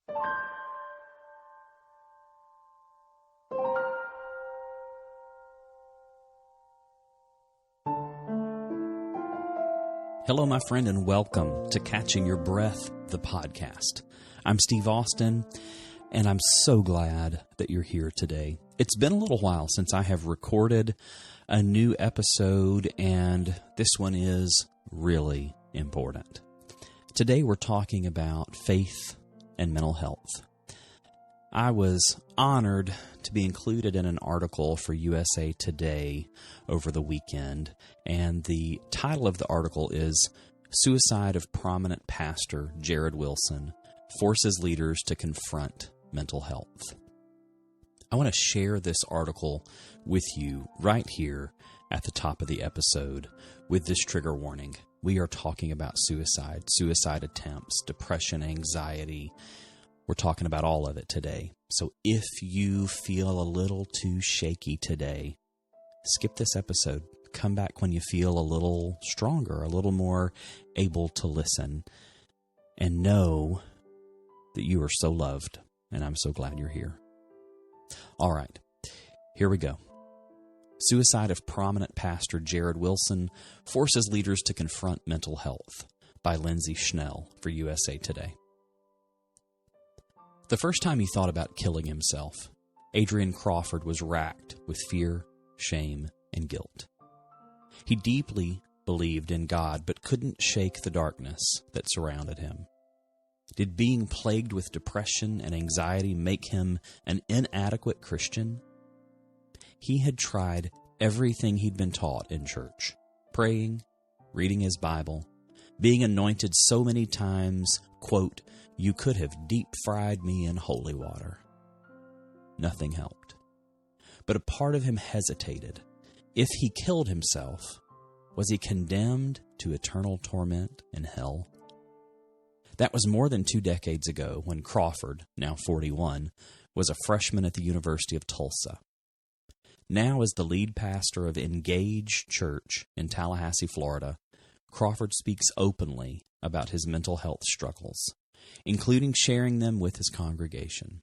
Hello, my friend, and welcome to Catching Your Breath, the podcast. I'm Steve Austin, and I'm so glad that you're here today. It's been a little while since I have recorded a new episode, and this one is really important. Today, we're talking about faith and mental health. I was honored to be included in an article for USA Today over the weekend, and the title of the article is Suicide of Prominent Pastor Jarrid Wilson Forces Leaders to Confront Mental Health. I want to share this article with you right here at the top of the episode with this trigger warning. We are talking about suicide attempts, depression, anxiety. We're talking about all of it today. So if you feel a little too shaky today, skip this episode. Come back when you feel a little stronger, a little more able to listen, and know that you are so loved, and I'm so glad you're here. All right, here we go. Suicide of Prominent Pastor Jarrid Wilson Forces Leaders to Confront Mental Health by Lindsay Schnell for USA Today. The first time he thought about killing himself, Adrian Crawford was racked with fear, shame, and guilt. He deeply believed in God, but couldn't shake the darkness that surrounded him. Did being plagued with depression and anxiety make him an inadequate Christian? He had tried everything he'd been taught in church, praying, reading his Bible, being anointed so many times, quote, "You could have deep-fried me in holy water." Nothing helped. But a part of him hesitated. If he killed himself, was he condemned to eternal torment in hell? That was more than 2 decades ago when Crawford, now 41, was a freshman at the University of Tulsa. Now, as the lead pastor of Engage Church in Tallahassee, Florida, Crawford speaks openly about his mental health struggles, including sharing them with his congregation.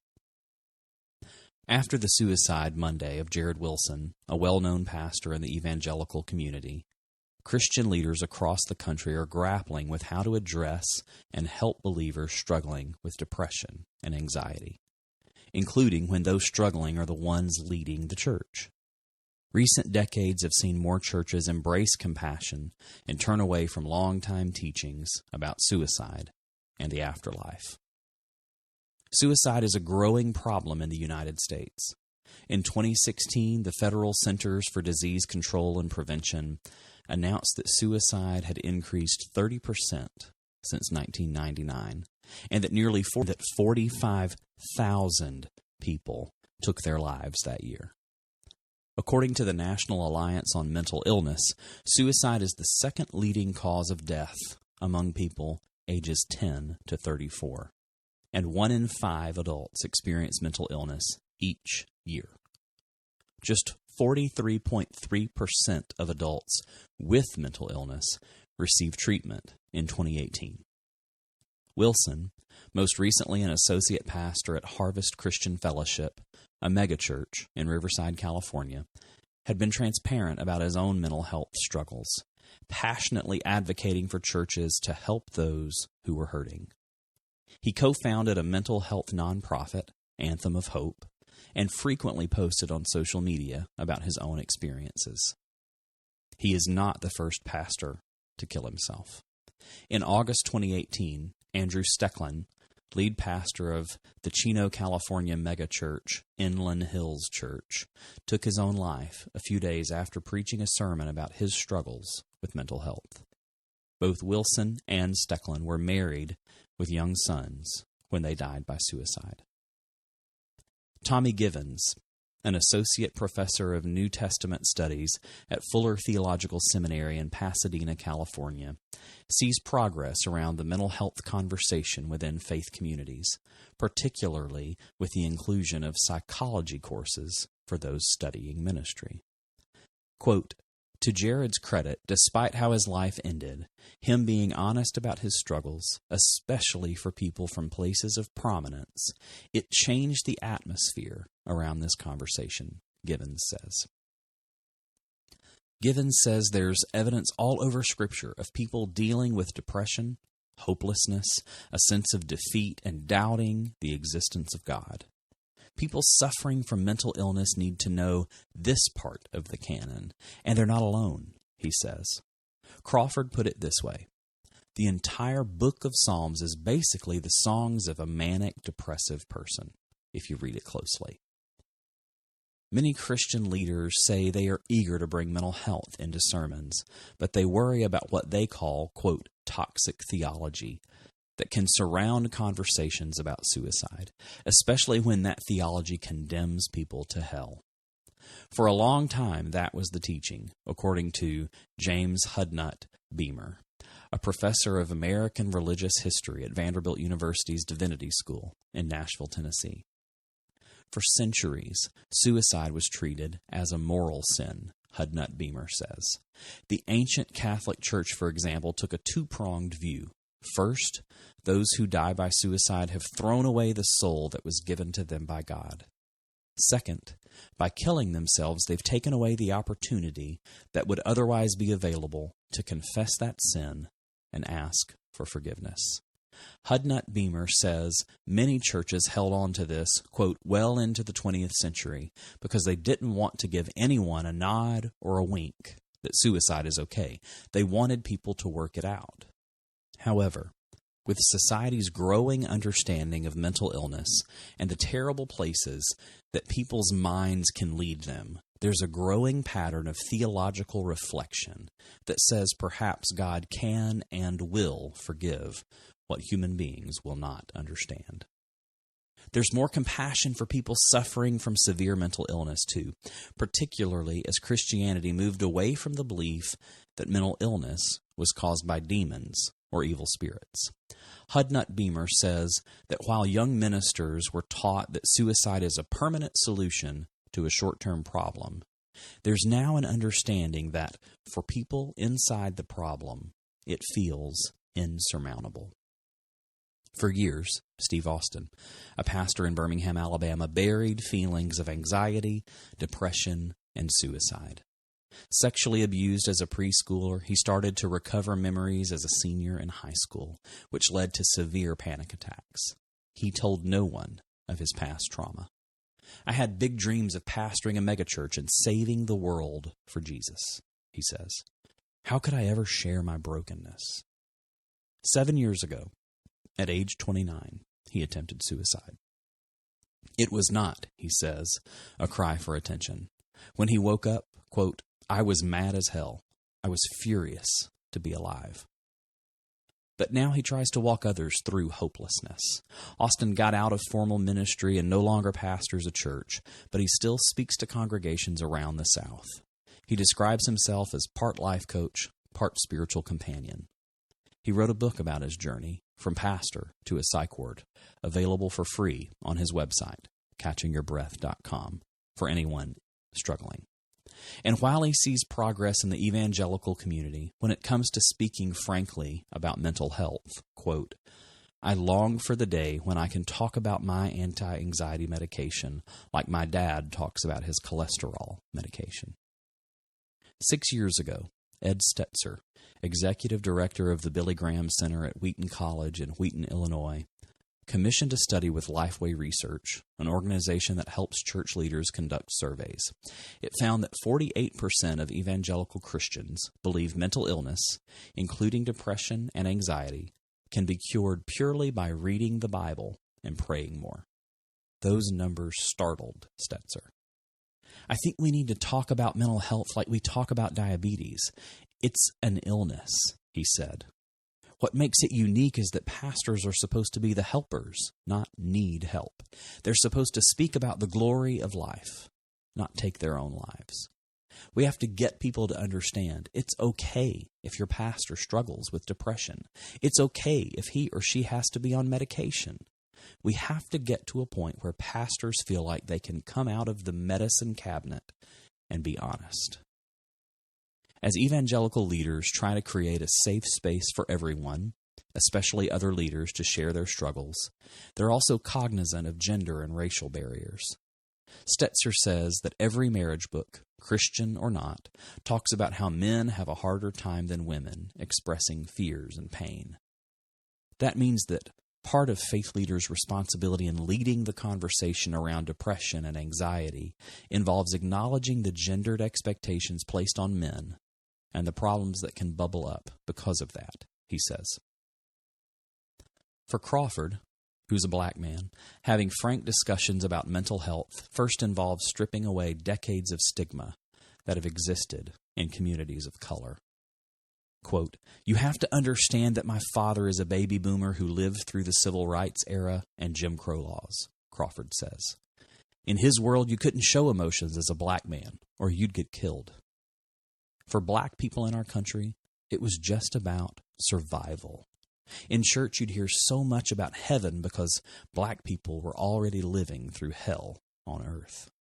After the suicide Monday of Jarrid Wilson, a well-known pastor in the evangelical community, Christian leaders across the country are grappling with how to address and help believers struggling with depression and anxiety, including when those struggling are the ones leading the church. Recent decades have seen more churches embrace compassion and turn away from long-time teachings about suicide and the afterlife. Suicide is a growing problem in the United States. In 2016, the Federal Centers for Disease Control and Prevention announced that suicide had increased 30% since 1999, and that nearly 45,000 people took their lives that year. According to the National Alliance on Mental Illness, suicide is the second leading cause of death among people ages 10 to 34, and 1 in 5 adults experience mental illness each year. Just 43.3% of adults with mental illness received treatment in 2018. Wilson, most recently an associate pastor at Harvest Christian Fellowship, a megachurch in Riverside, California, had been transparent about his own mental health struggles, passionately advocating for churches to help those who were hurting. He co-founded a mental health nonprofit, Anthem of Hope, and frequently posted on social media about his own experiences. He is not the first pastor to kill himself. In August 2018, Andrew Stecklin, lead pastor of the Chino, California megachurch, Inland Hills Church, took his own life a few days after preaching a sermon about his struggles with mental health. Both Wilson and Stecklin were married with young sons when they died by suicide. Tommy Givens, an associate professor of New Testament studies at Fuller Theological Seminary in Pasadena, California, sees progress around the mental health conversation within faith communities, particularly with the inclusion of psychology courses for those studying ministry. Quote, To Jarrid's credit, despite how his life ended, him being honest about his struggles, especially for people from places of prominence, it changed the atmosphere around this conversation, Givens says. Givens says there's evidence all over Scripture of people dealing with depression, hopelessness, a sense of defeat, and doubting the existence of God. People suffering from mental illness need to know this part of the canon, and they're not alone, he says. Crawford put it this way: the entire book of Psalms is basically the songs of a manic, depressive person, if you read it closely. Many Christian leaders say they are eager to bring mental health into sermons, but they worry about what they call, quote, toxic theology that can surround conversations about suicide, especially when that theology condemns people to hell. For a long time, that was the teaching, according to James Hudnut Beamer, a professor of American religious history at Vanderbilt University's Divinity School in Nashville, Tennessee. For centuries, suicide was treated as a moral sin, Hudnut Beamer says. The ancient Catholic Church, for example, took a two-pronged view. First, those who die by suicide have thrown away the soul that was given to them by God. Second, by killing themselves, they've taken away the opportunity that would otherwise be available to confess that sin and ask for forgiveness. Hudnut Beamer says many churches held on to this, quote, well into the 20th century because they didn't want to give anyone a nod or a wink that suicide is okay. They wanted people to work it out. However, with society's growing understanding of mental illness and the terrible places that people's minds can lead them, there's a growing pattern of theological reflection that says perhaps God can and will forgive what human beings will not understand. There's more compassion for people suffering from severe mental illness, too, particularly as Christianity moved away from the belief that mental illness was caused by demons or evil spirits. Hudnut Beamer says that while young ministers were taught that suicide is a permanent solution to a short-term problem, there's now an understanding that for people inside the problem, it feels insurmountable. For years, Steve Austin, a pastor in Birmingham, Alabama, buried feelings of anxiety, depression, and suicide. Sexually abused as a preschooler, he started to recover memories as a senior in high school, which led to severe panic attacks. He told no one of his past trauma. I had big dreams of pastoring a megachurch and saving the world for Jesus, he says. How could I ever share my brokenness? 7 years ago, at age 29, he attempted suicide. It was not, he says, a cry for attention. When he woke up, quote, I was mad as hell. I was furious to be alive. But now he tries to walk others through hopelessness. Austin got out of formal ministry and no longer pastors a church, but he still speaks to congregations around the South. He describes himself as part life coach, part spiritual companion. He wrote a book about his journey, From Pastor to a Psych Ward, available for free on his website, catchingyourbreath.com, for anyone struggling. And while he sees progress in the evangelical community when it comes to speaking frankly about mental health, quote, I long for the day when I can talk about my anti-anxiety medication like my dad talks about his cholesterol medication. 6 years ago, Ed Stetzer, executive director of the Billy Graham Center at Wheaton College in Wheaton, Illinois, commissioned a study with Lifeway Research, an organization that helps church leaders conduct surveys. It found that 48% of evangelical Christians believe mental illness, including depression and anxiety, can be cured purely by reading the Bible and praying more. Those numbers startled Stetzer. I think we need to talk about mental health like we talk about diabetes. It's an illness, he said. What makes it unique is that pastors are supposed to be the helpers, not need help. They're supposed to speak about the glory of life, not take their own lives. We have to get people to understand it's okay if your pastor struggles with depression. It's okay if he or she has to be on medication. We have to get to a point where pastors feel like they can come out of the medicine cabinet and be honest. As evangelical leaders try to create a safe space for everyone, especially other leaders, to share their struggles, they're also cognizant of gender and racial barriers. Stetzer says that every marriage book, Christian or not, talks about how men have a harder time than women expressing fears and pain. That means that part of faith leaders' responsibility in leading the conversation around depression and anxiety involves acknowledging the gendered expectations placed on men and the problems that can bubble up because of that, he says. For Crawford, who's a black man, having frank discussions about mental health first involves stripping away decades of stigma that have existed in communities of color. Quote, "You have to understand that my father is a baby boomer who lived through the civil rights era and Jim Crow laws," Crawford says. "In his world, you couldn't show emotions as a black man, or you'd get killed." For black people in our country, it was just about survival. In church, you'd hear so much about heaven because black people were already living through hell on earth.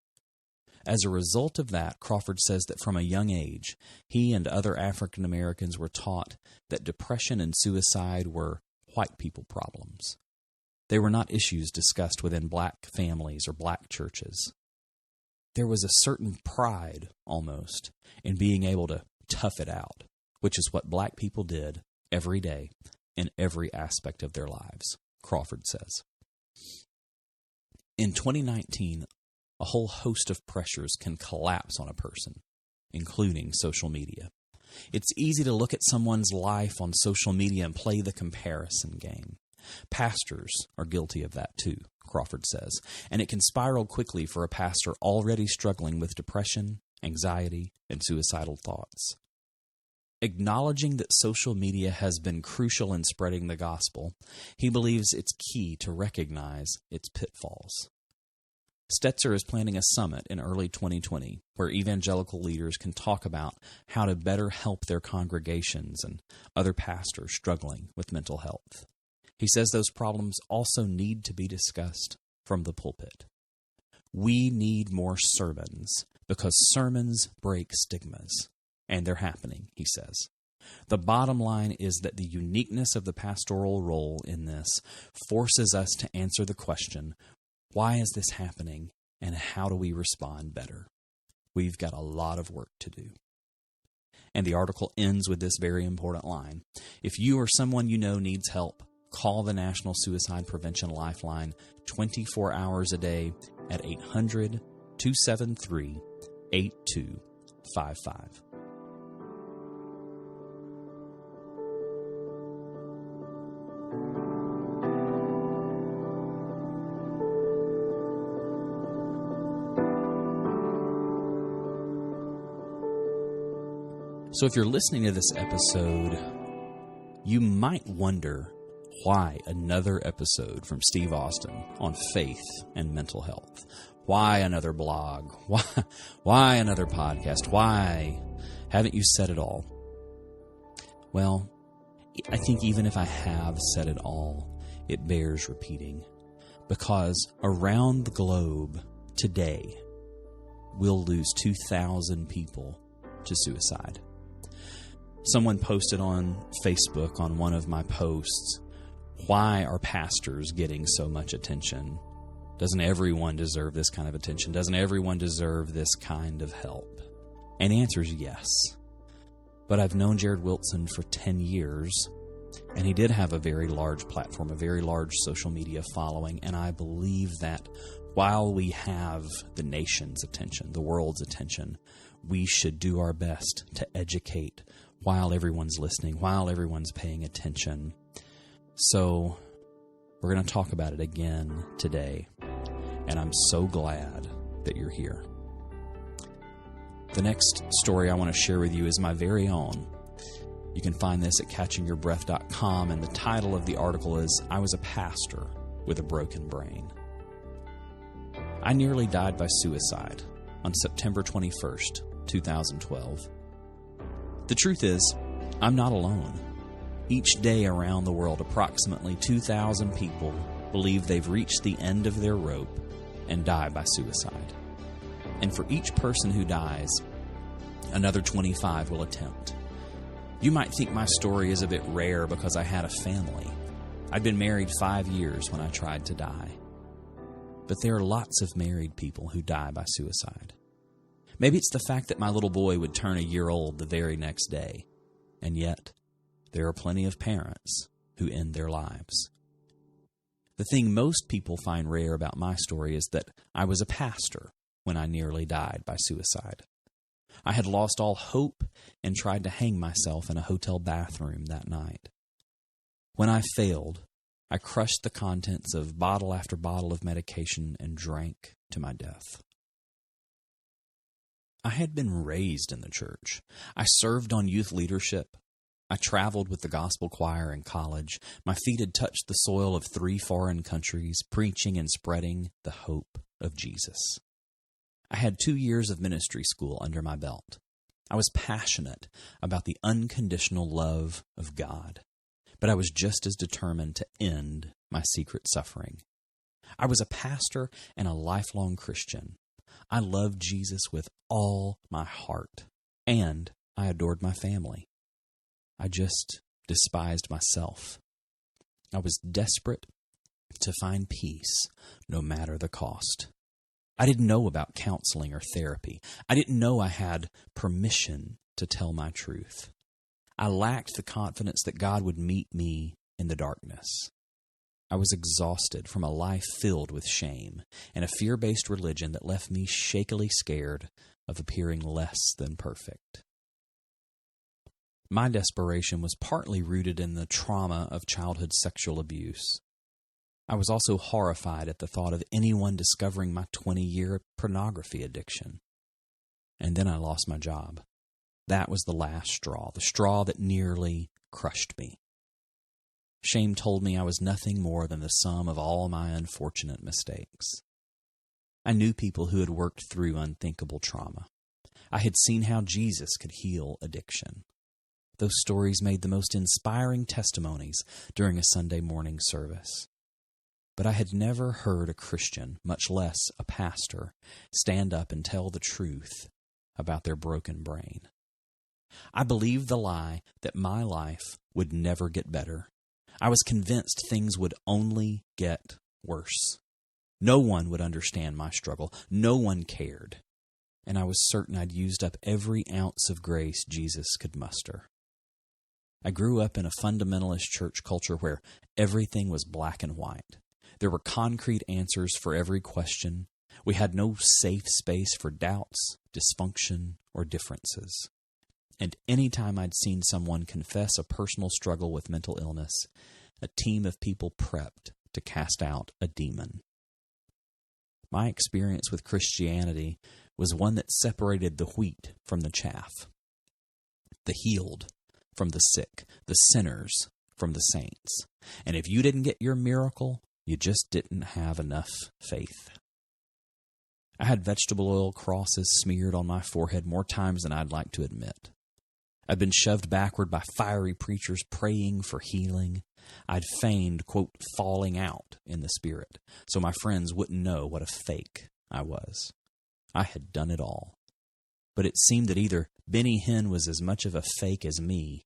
As a result of that, Crawford says that from a young age, he and other African Americans were taught that depression and suicide were white people problems. They were not issues discussed within black families or black churches. There was a certain pride, almost, in being able to tough it out, which is what black people did every day in every aspect of their lives, Crawford says. In 2019, a whole host of pressures can collapse on a person, including social media. It's easy to look at someone's life on social media and play the comparison game. Pastors are guilty of that too, Crawford says, and it can spiral quickly for a pastor already struggling with depression, anxiety, and suicidal thoughts. Acknowledging that social media has been crucial in spreading the gospel, he believes it's key to recognize its pitfalls. Stetzer is planning a summit in early 2020 where evangelical leaders can talk about how to better help their congregations and other pastors struggling with mental health. He says those problems also need to be discussed from the pulpit. We need more sermons because sermons break stigmas, and they're happening, he says. The bottom line is that the uniqueness of the pastoral role in this forces us to answer the question, why is this happening, and how do we respond better? We've got a lot of work to do. And the article ends with this very important line. If you or someone you know needs help, call the National Suicide Prevention Lifeline 24 hours a day at 800-273-8255. So if you're listening to this episode, you might wonder why another episode from Steve Austin on faith and mental health. Why another blog? Why another podcast? Why haven't you said it all? Well, I think even if I have said it all, it bears repeating. Because around the globe today, we'll lose 2,000 people to suicide. Someone posted on Facebook on one of my posts, why are pastors getting so much attention? Doesn't everyone deserve this kind of attention? Doesn't everyone deserve this kind of help? And the answer is yes. But I've known Jarrid Wilson for 10 years, and he did have a very large platform, a very large social media following, and I believe that while we have the nation's attention, the world's attention, we should do our best to educate while everyone's listening, while everyone's paying attention. So we're going to talk about it again today, and I'm so glad that you're here. The next story I want to share with you is my very own. You can find this at catchingyourbreath.com, and the title of the article is, I Was a Pastor with a Broken Brain. I nearly died by suicide on September 21st, 2012. The truth is, I'm not alone. Each day around the world, approximately 2,000 people believe they've reached the end of their rope and die by suicide. And for each person who dies, Another 25 will attempt. You might think my story is a bit rare because I had a family. I'd been married 5 years when I tried to die. But there are lots of married people who die by suicide. Maybe it's the fact that my little boy would turn a year old the very next day. And yet, there are plenty of parents who end their lives. The thing most people find rare about my story is that I was a pastor when I nearly died by suicide. I had lost all hope and tried to hang myself in a hotel bathroom that night. When I failed, I crushed the contents of bottle after bottle of medication and drank to my death. I had been raised in the church. I served on youth leadership. I traveled with the gospel choir in college. My feet had touched the soil of 3 foreign countries, preaching and spreading the hope of Jesus. I had 2 years of ministry school under my belt. I was passionate about the unconditional love of God, but I was just as determined to end my secret suffering. I was a pastor and a lifelong Christian. I loved Jesus with all my heart, and I adored my family. I just despised myself. I was desperate to find peace, no matter the cost. I didn't know about counseling or therapy. I didn't know I had permission to tell my truth. I lacked the confidence that God would meet me in the darkness. I was exhausted from a life filled with shame and a fear-based religion that left me shakily scared of appearing less than perfect. My desperation was partly rooted in the trauma of childhood sexual abuse. I was also horrified at the thought of anyone discovering my 20-year pornography addiction. And then I lost my job. That was the last straw, the straw that nearly crushed me. Shame told me I was nothing more than the sum of all my unfortunate mistakes. I knew people who had worked through unthinkable trauma. I had seen how Jesus could heal addiction. Those stories made the most inspiring testimonies during a Sunday morning service. But I had never heard a Christian, much less a pastor, stand up and tell the truth about their broken brain. I believed the lie that my life would never get better. I was convinced things would only get worse. No one would understand my struggle. No one cared. And I was certain I'd used up every ounce of grace Jesus could muster. I grew up in a fundamentalist church culture where everything was black and white. There were concrete answers for every question. We had no safe space for doubts, dysfunction, or differences. And any time I'd seen someone confess a personal struggle with mental illness, a team of people prepped to cast out a demon. My experience with Christianity was one that separated the wheat from the chaff, the healed from the sick, the sinners from the saints. And if you didn't get your miracle, you just didn't have enough faith. I had vegetable oil crosses smeared on my forehead more times than I'd like to admit. I'd been shoved backward by fiery preachers praying for healing. I'd feigned, quote, falling out in the spirit, so my friends wouldn't know what a fake I was. I had done it all. But it seemed that either Benny Hinn was as much of a fake as me,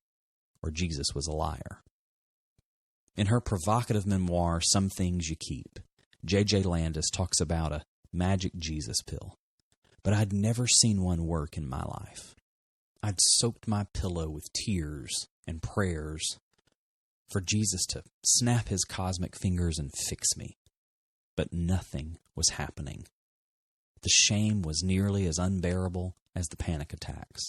or Jesus was a liar. In her provocative memoir, Some Things You Keep, J.J. Landis talks about a magic Jesus pill, but I'd never seen one work in my life. I'd soaked my pillow with tears and prayers for Jesus to snap his cosmic fingers and fix me, but nothing was happening. The shame was nearly as unbearable as the panic attacks.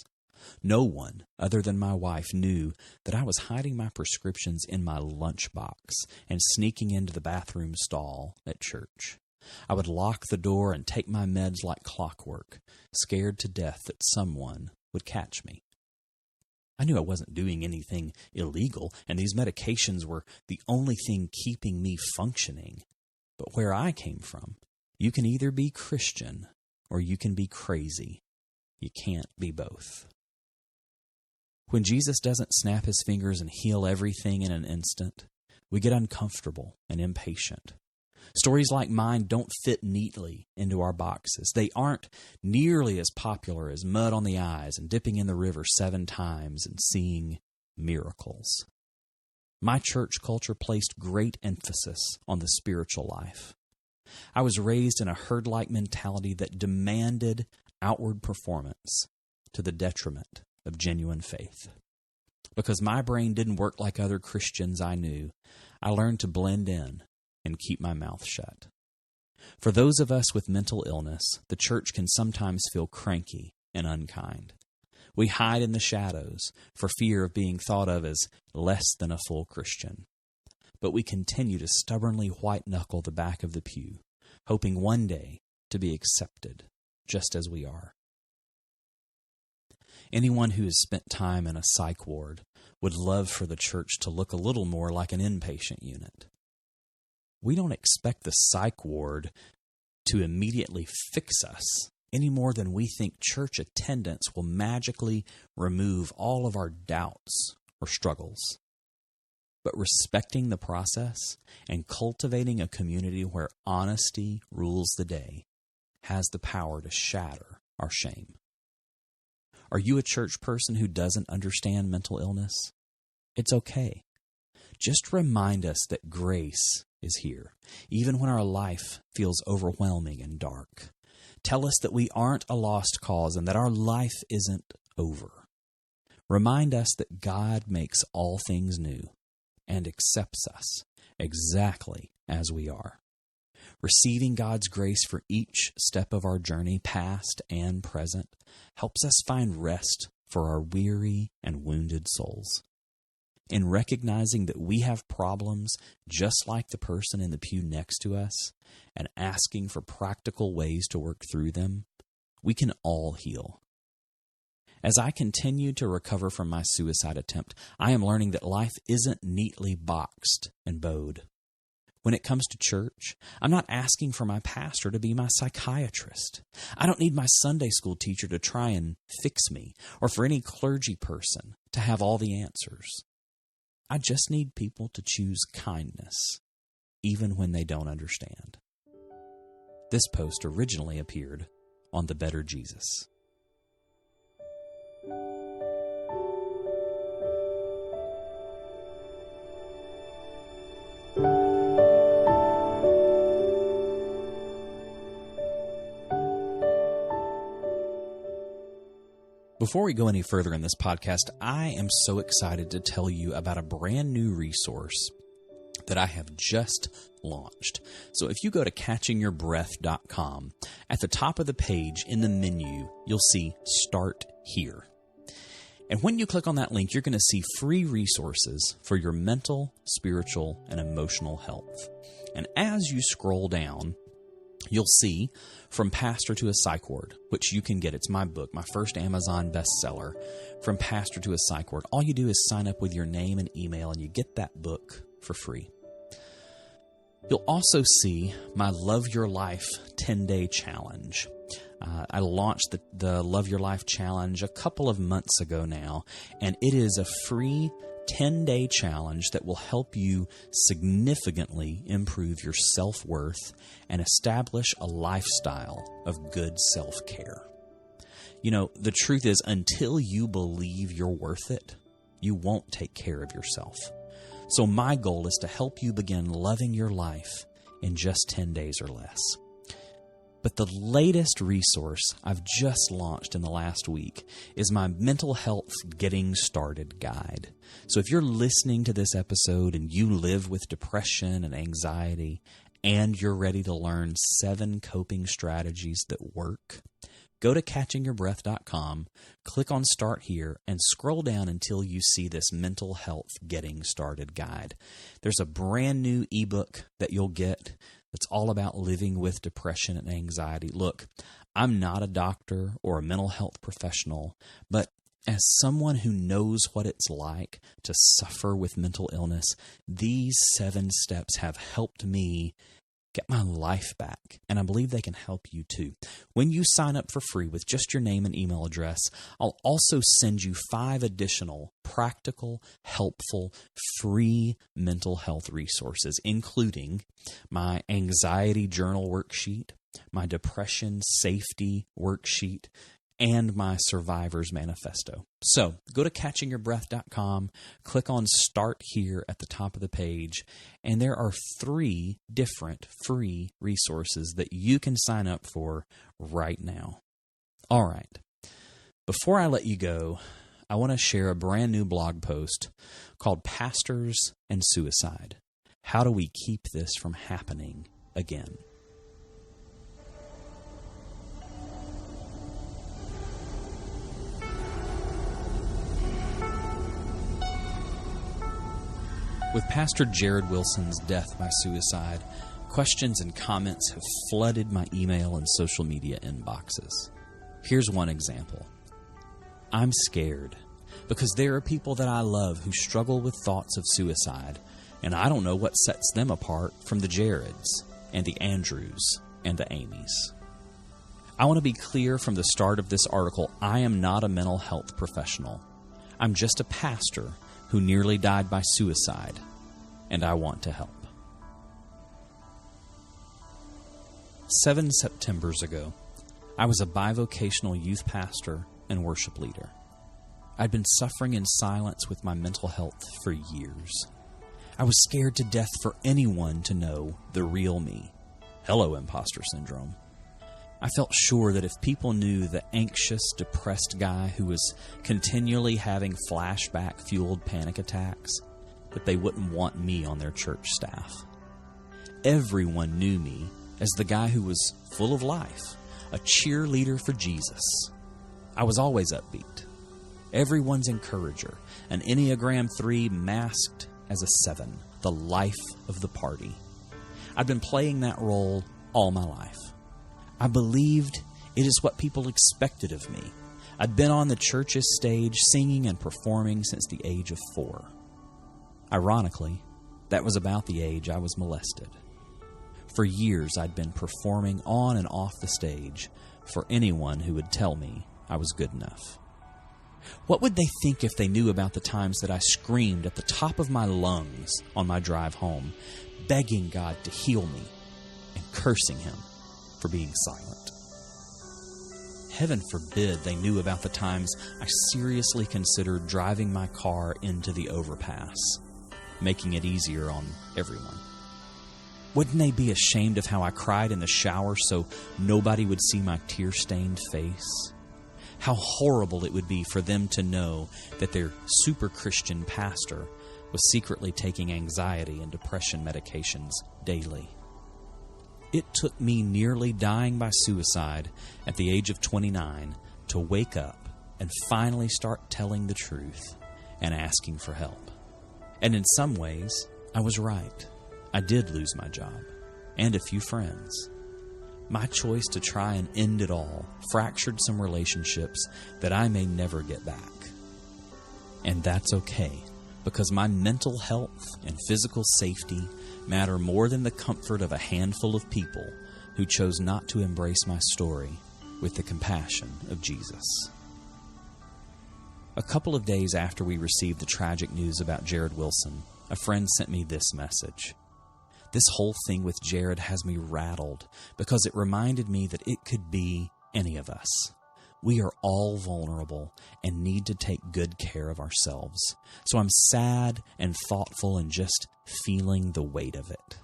No one other than my wife knew that I was hiding my prescriptions in my lunchbox and sneaking into the bathroom stall at church. I would lock the door and take my meds like clockwork, scared to death that someone would catch me. I knew I wasn't doing anything illegal, and these medications were the only thing keeping me functioning. But where I came from, you can either be Christian or you can be crazy. You can't be both. When Jesus doesn't snap his fingers and heal everything in an instant, we get uncomfortable and impatient. Stories like mine don't fit neatly into our boxes. They aren't nearly as popular as Mud on the Eyes and Dipping in the River 7 times and Seeing Miracles. My church culture placed great emphasis on the spiritual life. I was raised in a herd-like mentality that demanded outward performance to the detriment of genuine faith. Because my brain didn't work like other Christians I knew, I learned to blend in and keep my mouth shut. For those of us with mental illness, the church can sometimes feel cranky and unkind. We hide in the shadows for fear of being thought of as less than a full Christian. But we continue to stubbornly white-knuckle the back of the pew, hoping one day to be accepted just as we are. Anyone who has spent time in a psych ward would love for the church to look a little more like an inpatient unit. We don't expect the psych ward to immediately fix us any more than we think church attendance will magically remove all of our doubts or struggles. But respecting the process and cultivating a community where honesty rules the day has the power to shatter our shame. Are you a church person who doesn't understand mental illness? It's okay. Just remind us that grace is here, even when our life feels overwhelming and dark. Tell us that we aren't a lost cause and that our life isn't over. Remind us that God makes all things new and accepts us exactly as we are. Receiving God's grace for each step of our journey, past and present, helps us find rest for our weary and wounded souls. In recognizing that we have problems just like the person in the pew next to us and asking for practical ways to work through them, we can all heal. As I continue to recover from my suicide attempt, I am learning that life isn't neatly boxed and bowed. When it comes to church, I'm not asking for my pastor to be my psychiatrist. I don't need my Sunday school teacher to try and fix me, or for any clergy person to have all the answers. I just need people to choose kindness, even when they don't understand. This post originally appeared on The Better Jesus. Before we go any further in this podcast, I am so excited to tell you about a brand new resource that I have just launched. So if you go to catchingyourbreath.com, at the top of the page in the menu, you'll see Start Here. And when you click on that link, you're going to see free resources for your mental, spiritual, and emotional health. And as you scroll down, you'll see From Pastor to a Psych Ward, which you can get. It's my book, my first Amazon bestseller, From Pastor to a Psych Ward. All you do is sign up with your name and email, and you get that book for free. You'll also see my Love Your Life 10-Day Challenge. I launched the Love Your Life Challenge a couple of months ago now, and it is a free 10-day challenge that will help you significantly improve your self-worth and establish a lifestyle of good self-care. You know, the truth is, until you believe you're worth it, you won't take care of yourself. So my goal is to help you begin loving your life in just 10 days or less. But the latest resource I've just launched in the last week is my Mental Health Getting Started Guide. So if you're listening to this episode and you live with depression and anxiety, and you're ready to learn 7 coping strategies that work, go to catchingyourbreath.com, click on Start Here, and scroll down until you see this Mental Health Getting Started Guide. There's a brand new ebook that you'll get that's all about living with depression and anxiety. Look, I'm not a doctor or a mental health professional, but as someone who knows what it's like to suffer with mental illness, these 7 steps have helped me get my life back, and I believe they can help you too. When you sign up for free with just your name and email address, I'll also send you 5 additional practical, helpful, free mental health resources, including my anxiety journal worksheet, my depression safety worksheet, and my Survivor's Manifesto. So go to catchingyourbreath.com, click on Start Here at the top of the page, and there are 3 different free resources that you can sign up for right now. All right. Before I let you go, I want to share a brand new blog post called Pastors and Suicide. How do we keep this from happening again? With Pastor Jarrid Wilson's death by suicide, questions and comments have flooded my email and social media inboxes. Here's one example. I'm scared because there are people that I love who struggle with thoughts of suicide, and I don't know what sets them apart from the Jarrids and the Andrews and the Amys. I want to be clear from the start of this article, I am not a mental health professional. I'm just a pastor who nearly died by suicide, and I want to help. 7 Septembers ago, I was a bivocational youth pastor and worship leader. I'd been suffering in silence with my mental health for years. I was scared to death for anyone to know the real me. Hello, imposter syndrome. I felt sure that if people knew the anxious, depressed guy who was continually having flashback-fueled panic attacks, that they wouldn't want me on their church staff. Everyone knew me as the guy who was full of life, a cheerleader for Jesus. I was always upbeat, everyone's encourager, an Enneagram 3 masked as a 7, the life of the party. I'd been playing that role all my life. I believed it is what people expected of me. I'd been on the church's stage singing and performing since the age of 4. Ironically, that was about the age I was molested. For years, I'd been performing on and off the stage for anyone who would tell me I was good enough. What would they think if they knew about the times that I screamed at the top of my lungs on my drive home, begging God to heal me and cursing Him for being silent? Heaven forbid they knew about the times I seriously considered driving my car into the overpass, making it easier on everyone. Wouldn't they be ashamed of how I cried in the shower so nobody would see my tear-stained face? How horrible it would be for them to know that their super Christian pastor was secretly taking anxiety and depression medications daily. It took me nearly dying by suicide at the age of 29 to wake up and finally start telling the truth and asking for help. And in some ways, I was right. I did lose my job and a few friends. My choice to try and end it all fractured some relationships that I may never get back. And that's okay, because my mental health and physical safety matter more than the comfort of a handful of people who chose not to embrace my story with the compassion of Jesus. A couple of days after we received the tragic news about Jarrid Wilson, a friend sent me this message. This whole thing with Jarrid has me rattled because it reminded me that it could be any of us. We are all vulnerable and need to take good care of ourselves. So I'm sad and thoughtful and just feeling the weight of it.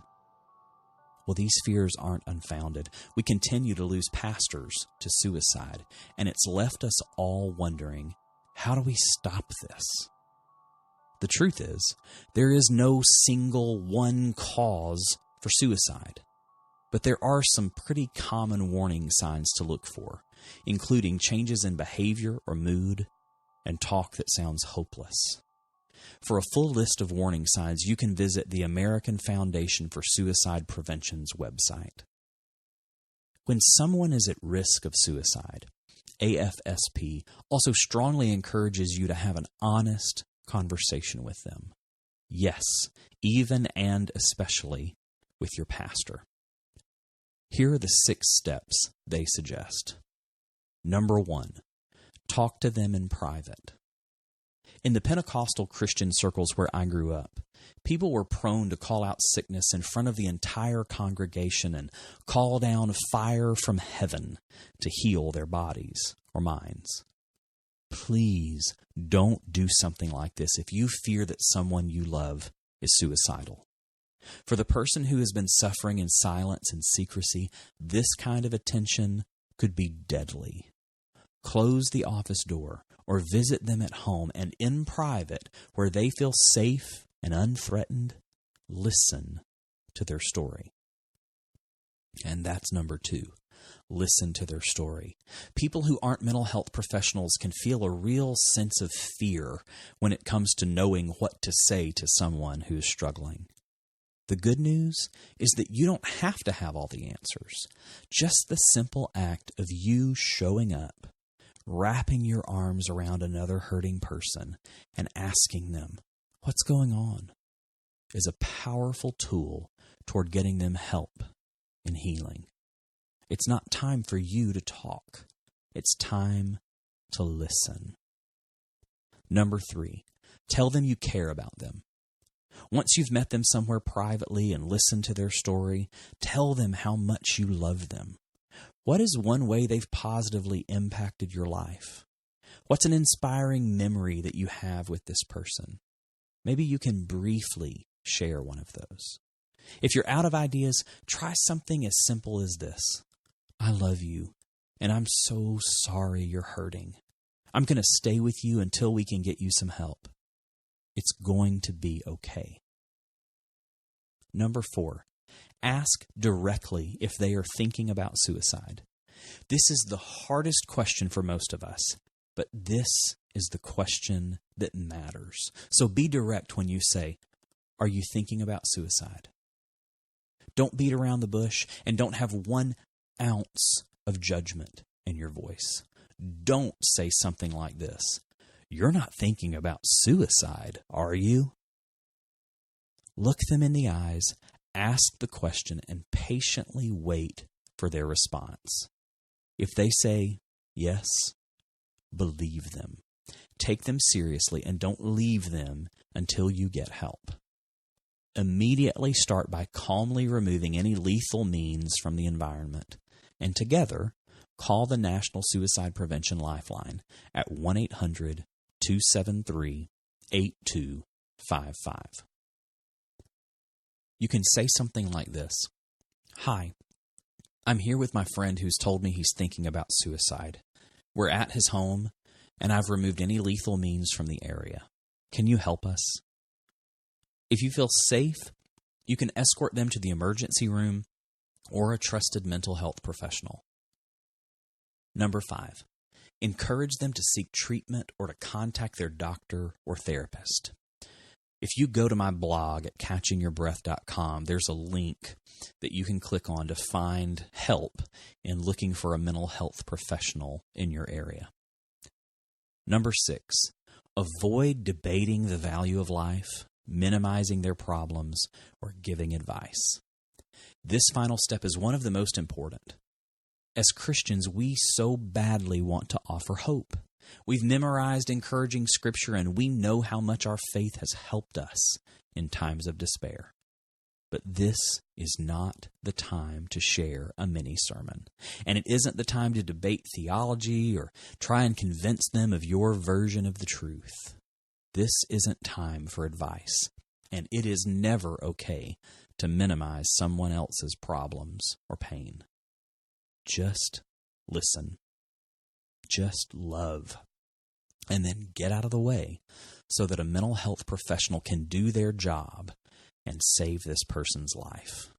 Well, these fears aren't unfounded. We continue to lose pastors to suicide, and it's left us all wondering, how do we stop this? The truth is, there is no single one cause for suicide, but there are some pretty common warning signs to look for, including changes in behavior or mood, and talk that sounds hopeless. For a full list of warning signs, you can visit the American Foundation for Suicide Prevention's website. When someone is at risk of suicide, AFSP also strongly encourages you to have an honest conversation with them. Yes, even and especially with your pastor. Here are the 6 steps they suggest. Number 1, talk to them in private. In the Pentecostal Christian circles where I grew up, people were prone to call out sickness in front of the entire congregation and call down fire from heaven to heal their bodies or minds. Please don't do something like this if you fear that someone you love is suicidal. For the person who has been suffering in silence and secrecy, this kind of attention could be deadly. Close the office door or visit them at home, and in private, where they feel safe and unthreatened, listen to their story. And that's number 2. Listen to their story. People who aren't mental health professionals can feel a real sense of fear when it comes to knowing what to say to someone who is struggling. The good news is that you don't have to have all the answers. Just the simple act of you showing up, wrapping your arms around another hurting person, and asking them, "What's going on?" is a powerful tool toward getting them help and healing. It's not time for you to talk. It's time to listen. Number 3, tell them you care about them. Once you've met them somewhere privately and listened to their story, tell them how much you love them. What is one way they've positively impacted your life? What's an inspiring memory that you have with this person? Maybe you can briefly share one of those. If you're out of ideas, try something as simple as this. "I love you, and I'm so sorry you're hurting. I'm going to stay with you until we can get you some help. It's going to be okay." Number 4, ask directly if they are thinking about suicide. This is the hardest question for most of us, but this is the question that matters. So be direct when you say, "Are you thinking about suicide?" Don't beat around the bush, and don't have 1 ounce of judgment in your voice. Don't say something like this: "You're not thinking about suicide, are you?" Look them in the eyes, ask the question, and patiently wait for their response. If they say yes, believe them. Take them seriously and don't leave them until you get help. Immediately start by calmly removing any lethal means from the environment, and together call the National Suicide Prevention Lifeline at 1-800-273-8255. You can say something like this: "Hi, I'm here with my friend who's told me he's thinking about suicide. We're at his home, and I've removed any lethal means from the area. Can you help us?" If you feel safe, you can escort them to the emergency room or a trusted mental health professional. Number 5, encourage them to seek treatment or to contact their doctor or therapist. If you go to my blog at catchingyourbreath.com, there's a link that you can click on to find help in looking for a mental health professional in your area. Number 6, avoid debating the value of life, minimizing their problems, or giving advice. This final step is one of the most important. As Christians, we so badly want to offer hope. We've memorized encouraging scripture, and we know how much our faith has helped us in times of despair. But this is not the time to share a mini sermon, and it isn't the time to debate theology or try and convince them of your version of the truth. This isn't time for advice, and it is never okay to minimize someone else's problems or pain. Just listen. Just love. And then get out of the way so that a mental health professional can do their job and save this person's life.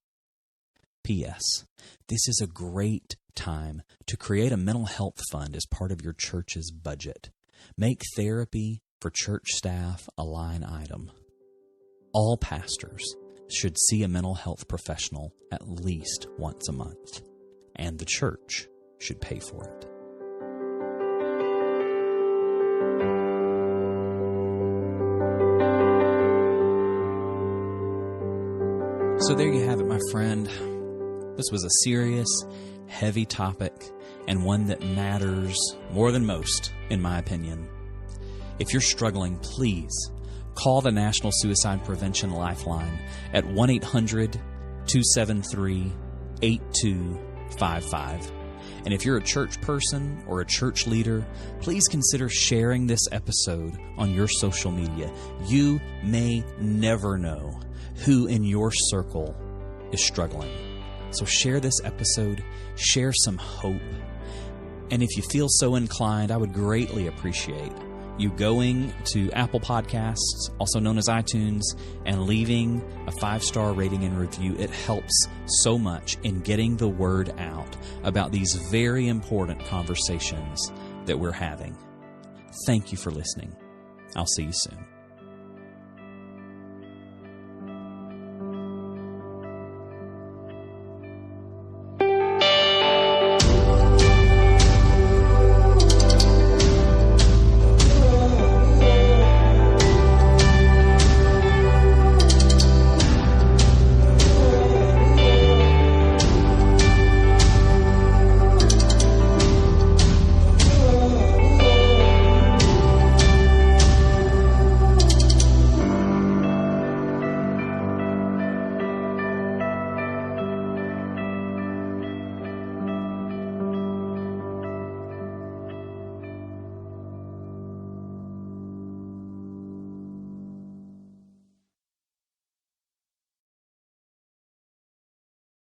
P.S. This is a great time to create a mental health fund as part of your church's budget. Make therapy for church staff a line item. All pastors should see a mental health professional at least once a month, and the church should pay for it. So there you have it, my friend. This was a serious, heavy topic, and one that matters more than most, in my opinion. If you're struggling, please call the National Suicide Prevention Lifeline at 1-800-273-8255. And if you're a church person or a church leader, please consider sharing this episode on your social media. You may never know who in your circle is struggling. So share this episode, share some hope. And if you feel so inclined, I would greatly appreciate you going to Apple Podcasts, also known as iTunes, and leaving a 5-star rating and review. It helps so much in getting the word out about these very important conversations that we're having. Thank you for listening. I'll see you soon.